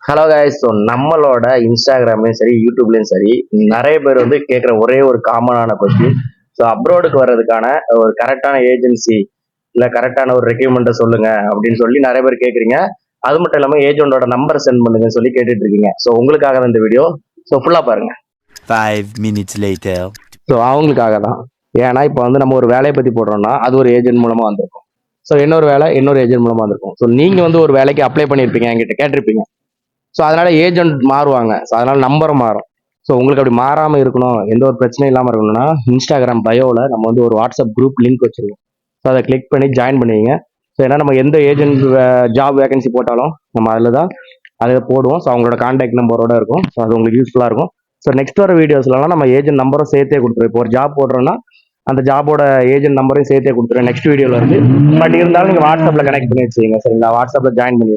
Hello guys. So நம்மளோட இன்ஸ்டாகிராம்லையும் சரி யூடியூப்லையும் சரி நிறைய பேர் வந்து கேட்குற ஒரே ஒரு காமனான கொஸ்டின். ஸோ அப்ரோடுக்கு வர்றதுக்கான ஒரு கரெக்டான ஏஜென்சி இல்லை கரெக்டான ஒரு ரெக்யூமெண்ட்டை சொல்லுங்க அப்படின்னு சொல்லி நிறைய பேர் கேட்குறீங்க. அது மட்டும் இல்லாமல் ஏஜென்டோட நம்பர் சென்ட் பண்ணுங்கன்னு சொல்லி கேட்டுட்டு இருக்கீங்க. ஸோ உங்களுக்காக தான் இந்த வீடியோ. ஸோ ஃபுல்லாக பாருங்க. 5 minutes later. ஸோ அவங்களுக்காக தான். ஏன்னா இப்போ வந்து நம்ம ஒரு வேலையை பற்றி போடுறோம்னா அது ஒரு ஏஜென்ட் மூலமாக வந்திருக்கும். ஸோ இன்னொரு வேலை இன்னொரு ஏஜென்ட் மூலமாக வந்திருக்கும். ஸோ நீங்கள் வந்து ஒரு வேலைக்கு அப்ளை பண்ணியிருப்பீங்க, என்கிட்ட கேட்டிருப்பீங்க. ஸோ அதனால ஏஜென்ட் மாறுவாங்க. ஸோ அதனால நம்பரும் மாறும். ஸோ உங்களுக்கு அப்படி மாறாமல் இருக்கணும், எந்த ஒரு பிரச்சனையும் இல்லாமல் இருக்கணும்னா இன்ஸ்டாகிராம் பயோவில் நம்ம வந்து ஒரு வாட்ஸ்அப் குரூப் லிங்க் வச்சிருக்கோம். ஸோ அதை கிளிக் பண்ணி ஜாயின் பண்ணிங்க. ஸோ ஏன்னா நம்ம எந்த ஏஜென்ட் ஜாப் வேகன்சி போட்டாலும் நம்ம அதில் தான் அதை போடுவோம். ஸோ அவங்களோட கான்டாக்ட் நம்பரோட இருக்கும். ஸோ அது உங்களுக்கு யூஸ்ஃபுல்லாக இருக்கும். ஸோ நெக்ஸ்ட் வர வீடியோஸ்லாம் நம்ம ஏஜென்ட் நம்பரும் சேர்த்தே கொடுத்துருவோம். இப்போ ஒரு ஜாப் போடுறோன்னா அந்த ஜாபோட ஏஜென்ட் நம்பரையும் சேர்த்தே கொடுத்துருவேன் நெக்ஸ்ட் வீடியோவில் வந்து. பட் இருந்தாலும் நீங்கள் வாட்ஸ்அப்பில் கனெக்ட் பண்ணி வச்சுக்கோங்க. சரிங்களா? வாட்ஸ்அப்பில் ஜாயின் பண்ணி